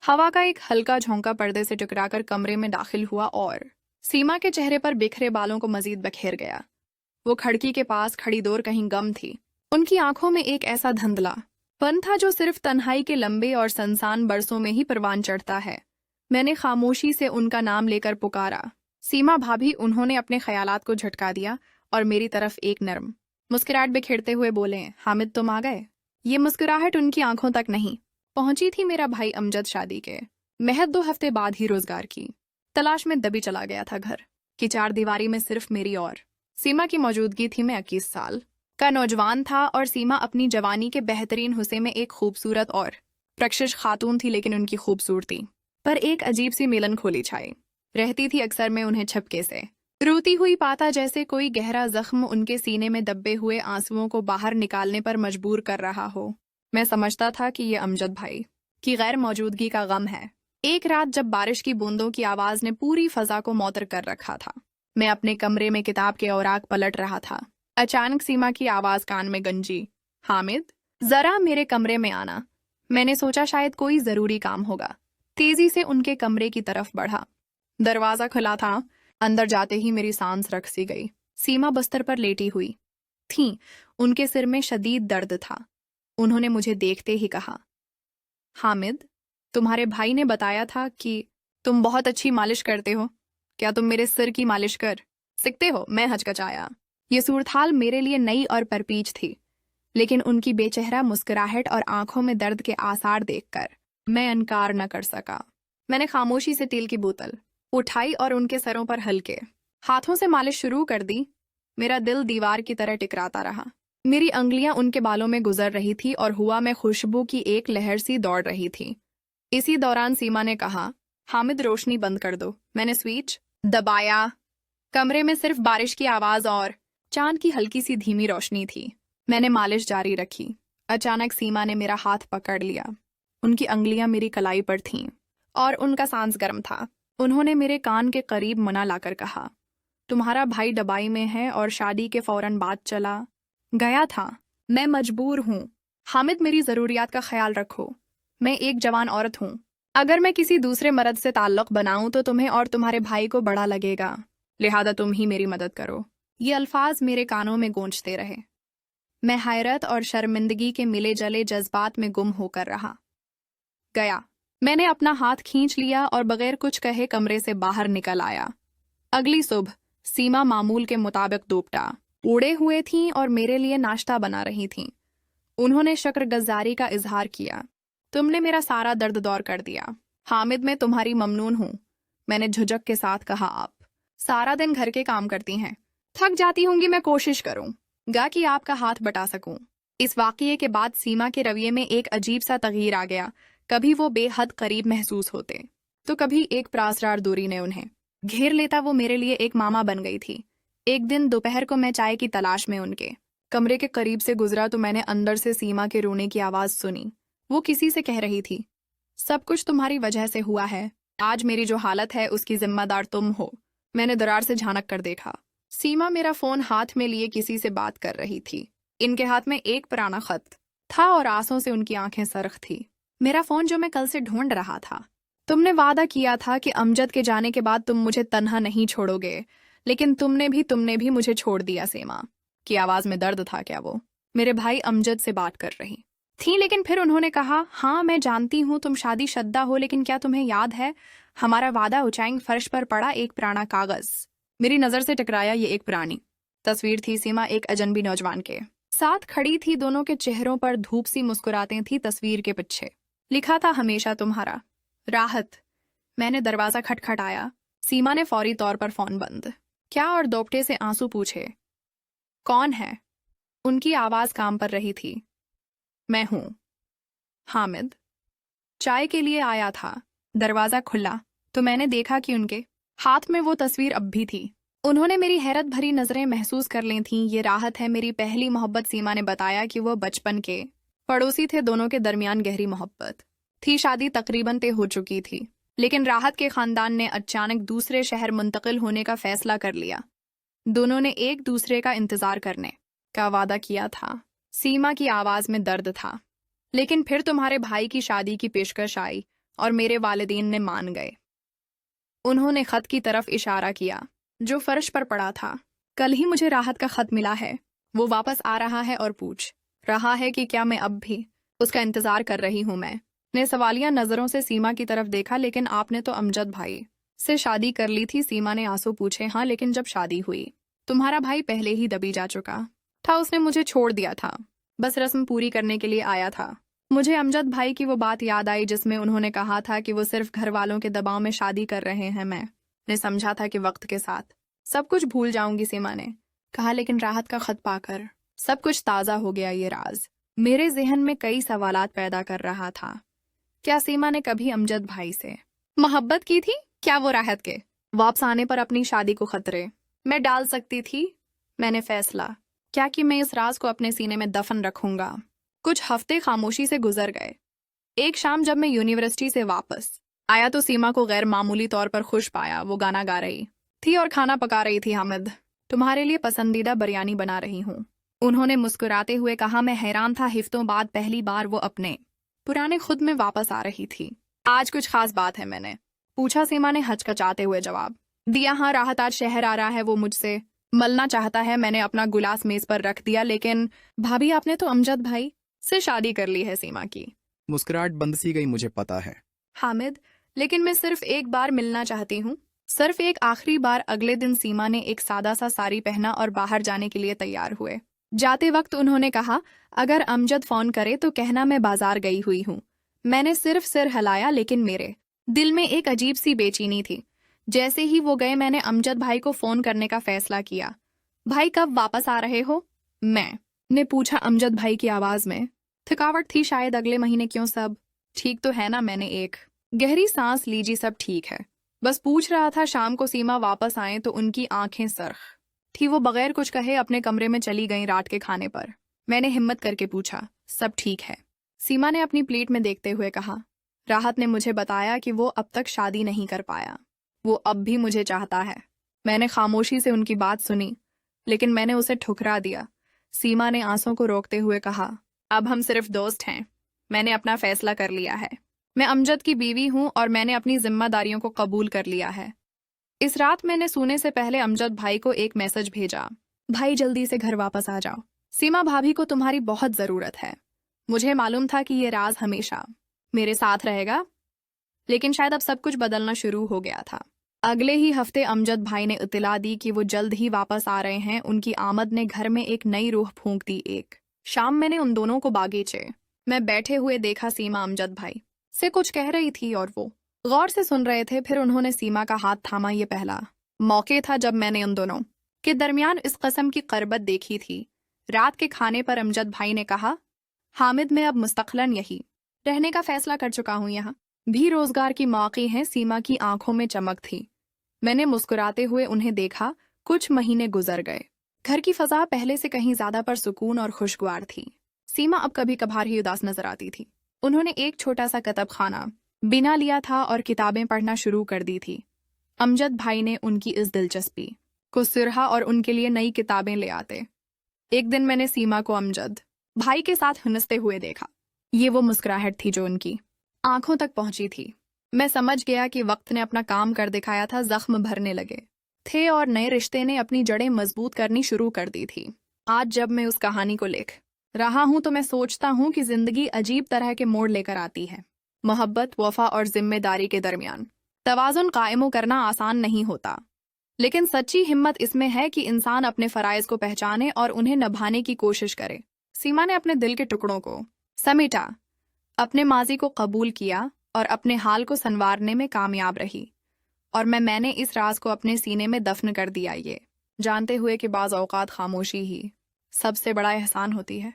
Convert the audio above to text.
हवा का एक हल्का झोंका पर्दे से टकराकर कमरे में दाखिल हुआ और सीमा के चेहरे पर बिखरे बालों को मजीद बखेर गया। वो खिड़की के पास खड़ी दूर कहीं गम थी। उनकी आंखों में एक ऐसा धुंधलापन था जो सिर्फ तन्हाई के लंबे और सनसान बरसों में ही परवान चढ़ता है। मैंने खामोशी से उनका नाम लेकर पुकारा, सीमा भाभी। उन्होंने अपने ख्यालात को झटका दिया और मेरी तरफ एक नर्म मुस्कुराहट बिखेरते हुए बोले, हामिद तुम आ गए। ये मुस्कुराहट उनकी आंखों तक नहीं पहुंची थी। मेरा भाई अमजद शादी के महज 2 हफ्ते बाद ही रोजगार की तलाश में दबी चला गया था। घर की 4 दीवारी में सिर्फ मेरी और सीमा की मौजूदगी थी। मैं 21 साल का नौजवान था और सीमा अपनी जवानी के बेहतरीन हुस्से में एक खूबसूरत और प्रशिक्ष खातून थी। लेकिन उनकी खूबसूरती पर एक अजीब सी मिलन खोली छाई रहती थी। अक्सर मैं उन्हें छपके से रोती हुई पाता, जैसे कोई गहरा जख्म उनके सीने में दबे हुए आंसुओं को बाहर निकालने पर मजबूर कर रहा हो। मैं समझता था कि ये अमजद भाई की गैर मौजूदगी का गम है। एक रात जब बारिश की बूंदों की आवाज ने पूरी फजा को मौतर कर रखा था, मैं अपने कमरे में किताब के औराक पलट रहा था। अचानक सीमा की आवाज कान में गंजी, हामिद जरा मेरे कमरे में आना। मैंने सोचा शायद कोई जरूरी काम होगा। तेजी से उनके कमरे की तरफ बढ़ा। दरवाजा खुला था। अंदर जाते ही मेरी सांस रख सी गई। सीमा बिस्तर पर लेटी हुई थी। उनके सिर में शदीद दर्द था। उन्होंने मुझे देखते ही कहा, हामिद तुम्हारे भाई ने बताया था कि तुम बहुत अच्छी मालिश करते हो। क्या तुम मेरे सिर की मालिश कर सकते हो? मैं हचकचाया। ये सूरत मेरे लिए नई और परपीच थी, लेकिन उनकी बेचेहरा मुस्कुराहट और आंखों में दर्द के आसार देखकर मैं इनकार न कर सका। मैंने खामोशी से तेल की बोतल उठाई और उनके सरों पर हल्के हाथों से मालिश शुरू कर दी। मेरा दिल दीवार की तरह टिकराता रहा। मेरी अंगुलियां उनके बालों में गुजर रही थी और हवा में खुशबू की एक लहर सी दौड़ रही थी। इसी दौरान सीमा ने कहा, हामिद रोशनी बंद कर दो। मैंने स्विच दबाया। कमरे में सिर्फ बारिश की आवाज और चांद की हल्की सी धीमी रोशनी थी। मैंने मालिश जारी रखी। अचानक सीमा ने मेरा हाथ पकड़ लिया। उनकी अंगुलियां मेरी कलाई पर थीं और उनका सांस गर्म था। उन्होंने मेरे कान के करीब मना लाकर कहा, तुम्हारा भाई दबाई में है और शादी के फौरन बाद चला गया था। मैं मजबूर हूँ। हामिद मेरी जरूरियात का ख्याल रखो। मैं एक जवान औरत हूँ। अगर मैं किसी दूसरे मर्द से ताल्लुक बनाऊं तो तुम्हें और तुम्हारे भाई को बड़ा लगेगा। लिहाजा तुम ही मेरी मदद करो। ये अल्फाज मेरे कानों में गूंजते रहे। मैं हैरत और शर्मिंदगी के मिले जले जज्बात में गुम होकर रहा गया। मैंने अपना हाथ खींच लिया और बगैर कुछ कहे कमरे से बाहर निकल आया। अगली सुबह सीमा मामूल के मुताबिक दोपटा उड़े हुए थीं और मेरे लिए नाश्ता बना रही थीं। उन्होंने शुक्रगुजारी का इजहार किया, तुमने मेरा सारा दर्द दूर कर दिया। हामिद मैं तुम्हारी ममनून हूँ। मैंने झुझक के साथ कहा, आप सारा दिन घर के काम करती हैं, थक जाती होंगी। मैं कोशिश करूंगा कि आपका हाथ बटा सकूं। इस वाकये के बाद सीमा के रवैये में एक अजीब सा तगीर आ गया। कभी वो बेहद करीब महसूस होते तो कभी एक प्रासरार दूरी ने उन्हें घेर लेता। वो मेरे लिए एक मामा बन गई थी। एक दिन दोपहर को मैं चाय की तलाश में उनके कमरे के करीब से गुजरा तो मैंने अंदर से सीमा के रोने की आवाज सुनी। वो किसी से कह रही थी, सब कुछ तुम्हारी वजह से हुआ है। आज मेरी जो हालत है उसकी जिम्मेदार तुम हो। मैंने दरार से झांक कर देखा। सीमा मेरा फोन हाथ में लिए किसी से बात कर रही थी। इनके हाथ में एक पुराना खत था और आंसुओं से उनकी आंखें सरख थी। मेरा फोन जो मैं कल से ढूंढ रहा था। तुमने वादा किया था कि अमजद के जाने के बाद तुम मुझे तन्हा नहीं छोड़ोगे, लेकिन तुमने भी मुझे छोड़ दिया। सीमा की आवाज में दर्द था। क्या वो मेरे भाई अमजद से बात कर रही थी? लेकिन फिर उन्होंने कहा, हाँ मैं जानती हूँ तुम शादीशुदा हो, लेकिन क्या तुम्हें याद है हमारा वादा? ऊंचाई फर्श पर पड़ा एक पुराना कागज मेरी नजर से टकराया। ये एक पुरानी तस्वीर थी। सीमा एक अजनबी नौजवान के साथ खड़ी थी। दोनों के चेहरों पर धूप सी मुस्कुराते थी। तस्वीर के पीछे लिखा था, हमेशा तुम्हारा राहत। मैंने दरवाजा खटखटाया। सीमा ने फौरी तौर पर फोन बंद क्या और दोपटे से आंसू पूछे, कौन है? उनकी आवाज काम पर रही थी। मैं हूं, हामिद। चाय के लिए आया था। दरवाजा खुला तो मैंने देखा कि उनके हाथ में वो तस्वीर अब भी थी। उन्होंने मेरी हैरत भरी नजरें महसूस कर ली थीं। ये राहत है, मेरी पहली मोहब्बत। सीमा ने बताया कि वो बचपन के पड़ोसी थे। दोनों के दरमियान गहरी मोहब्बत थी। शादी तकरीबन तय हो चुकी थी, लेकिन राहत के खानदान ने अचानक दूसरे शहर मुंतकिल होने का फैसला कर लिया। दोनों ने एक दूसरे का इंतजार करने का वादा किया था। सीमा की आवाज में दर्द था। लेकिन फिर तुम्हारे भाई की शादी की पेशकश आई और मेरे वालिदैन ने मान गए। उन्होंने खत की तरफ इशारा किया जो फर्श पर पड़ा था। कल ही मुझे राहत का खत मिला है। वो वापस आ रहा है और पूछ रहा है कि क्या मैं अब भी उसका इंतजार कर रही हूं। मैं ने सवालिया नजरों से सीमा की तरफ देखा। लेकिन आपने तो अमजद भाई से शादी कर ली थी। सीमा ने आंसू पूछे। हाँ, लेकिन जब शादी हुई तुम्हारा भाई पहले ही दबी जा चुका था। उसने मुझे छोड़ दिया था। बस रस्म पूरी करने के लिए आया था। मुझे अमजद भाई की वो बात याद आई जिसमें उन्होंने कहा था कि वो सिर्फ घर वालों के दबाव में शादी कर रहे हैं। मैं ने समझा था कि वक्त के साथ सब कुछ भूल जाऊंगी। सीमा ने कहा। लेकिन राहत का खत पाकर सब कुछ ताजा हो गया। ये राज मेरे जहन में कई सवालात पैदा कर रहा था। क्या सीमा ने कभी अमजद भाई से मोहब्बत की थी? क्या वो राहत के वापस आने पर अपनी शादी को खतरे में डाल सकती थी? मैंने फैसला क्या कि मैं इस राज को अपने सीने में दफन रखूंगा। कुछ हफ्ते खामोशी से गुजर गए। एक शाम जब मैं यूनिवर्सिटी से वापस आया तो सीमा को गैर मामूली तौर पर खुश पाया। वो गाना गा रही थी और खाना पका रही थी। हामिद, तुम्हारे लिए पसंदीदा बिरयानी बना रही हूँ, उन्होंने मुस्कुराते हुए कहा। मैं हैरान था। हफ्तों बाद पहली बार वो अपने पुराने खुद में वापस आ रही थी। आज कुछ खास बात है? मैंने पूछा। सीमा ने हचकचाते हुए जवाब दिया। हाँ, राहत आज शहर आ रहा है। वो मुझसे मिलना चाहता है। मैंने अपना गिलास मेज पर रख दिया। लेकिन भाभी, आपने तो अमजद भाई से शादी कर ली है। सीमा की मुस्कुराहट बंद सी गई। मुझे पता है हामिद, लेकिन मैं सिर्फ एक बार मिलना चाहती हूँ। सिर्फ एक आखिरी बार। अगले दिन सीमा ने एक सादा सा साड़ी पहना और बाहर जाने के लिए तैयार हुए। जाते वक्त उन्होंने कहा, अगर अमजद फोन करे तो कहना मैं बाजार गई हुई हूँ। मैंने सिर्फ सिर हिलाया, लेकिन मेरे दिल में एक अजीब सी बेचैनी थी। जैसे ही वो गए मैंने अमजद भाई को फोन करने का फैसला किया। भाई, कब वापस आ रहे हो? मैं ने पूछा अमजद भाई की आवाज में थकावट थी शायद। अगले महीने। क्यों, सब ठीक तो है ना? मैंने एक गहरी सांस लीजी। सब ठीक है, बस पूछ रहा था। शाम को सीमा वापस आए तो उनकी आंखें सरख थी। वो बगैर कुछ कहे अपने कमरे में चली गईं रात के खाने पर। मैंने हिम्मत करके पूछा, सब ठीक है? सीमा ने अपनी प्लेट में देखते हुए कहा। राहत ने मुझे बताया कि वो अब तक शादी नहीं कर पाया। वो अब भी मुझे चाहता है। मैंने खामोशी से उनकी बात सुनी, लेकिन मैंने उसे ठुकरा दिया। सीमा ने आंसुओं को रोकते हुए कहा, अब हम सिर्फ दोस्त हैं। मैंने अपना फैसला कर लिया है। मैं अमजद की बीवी हूं और मैंने अपनी जिम्मेदारियों को कबूल कर लिया है। इस रात मैंने सोने से पहले अमजद भाई को एक मैसेज भेजा, भाई जल्दी से घर वापस आ जाओ। सीमा भाभी को तुम्हारी बहुत जरूरत है। मुझे मालूम था कि ये राज हमेशा मेरे साथ रहेगा, लेकिन शायद अब सब कुछ बदलना शुरू हो गया था। अगले ही हफ्ते अमजद भाई ने इत्तला दी कि वो जल्द ही वापस आ रहे हैं। उनकी आमद ने घर में एक नई रूह फूंक दी। एक शाम मैंने उन दोनों को बागीचे में बैठे हुए देखा। सीमा अमजद भाई से कुछ कह रही थी और वो गौर से सुन रहे थे। फिर उन्होंने सीमा का हाथ थामा। ये पहला मौके था जब मैंने उन दोनों के दरमियान इस कस्म की करबत देखी थी। रात के खाने पर अमजद भाई ने कहा, हामिद, मैं अब मुस्तकलन यही रहने का फैसला कर चुका हूँ। यहाँ भी रोजगार की मौके हैं। सीमा की आंखों में चमक थी। मैंने मुस्कुराते हुए उन्हें देखा। कुछ महीने गुजर गए। घर की फजा पहले से कहीं ज्यादा परसुकून और खुशगवार थी। सीमा अब कभी कभार ही उदास नजर आती थी। उन्होंने एक छोटा सा कतब खाना बिना लिया था और किताबें पढ़ना शुरू कर दी थी। अमजद भाई ने उनकी इस दिलचस्पी को सिरहा और उनके लिए नई किताबें ले आते। एक दिन मैंने सीमा को अमजद भाई के साथ हंसते हुए देखा। ये वो मुस्कुराहट थी जो उनकी आंखों तक पहुंची थी। मैं समझ गया कि वक्त ने अपना काम कर दिखाया था। जख्म भरने लगे थे और नए रिश्ते ने अपनी जड़ें मजबूत करनी शुरू कर दी थी। आज जब मैं उस कहानी को लिख रहा हूं तो मैं सोचता हूं कि जिंदगी अजीब तरह के मोड़ लेकर आती है। मोहब्बत, वफा और जिम्मेदारी के दरमियान तवाजुन कायम करना आसान नहीं होता, लेकिन सच्ची हिम्मत इसमें है कि इंसान अपने फराइज को पहचाने और उन्हें निभाने की कोशिश करे। सीमा ने अपने दिल के टुकड़ों को समेटा, अपने माजी को कबूल किया और अपने हाल को संवारने में कामयाब रही। और मैंने इस राज को अपने सीने में दफन कर दिया, ये जानते हुए कि बाज़ औक़ात खामोशी ही सबसे बड़ा एहसान होती है।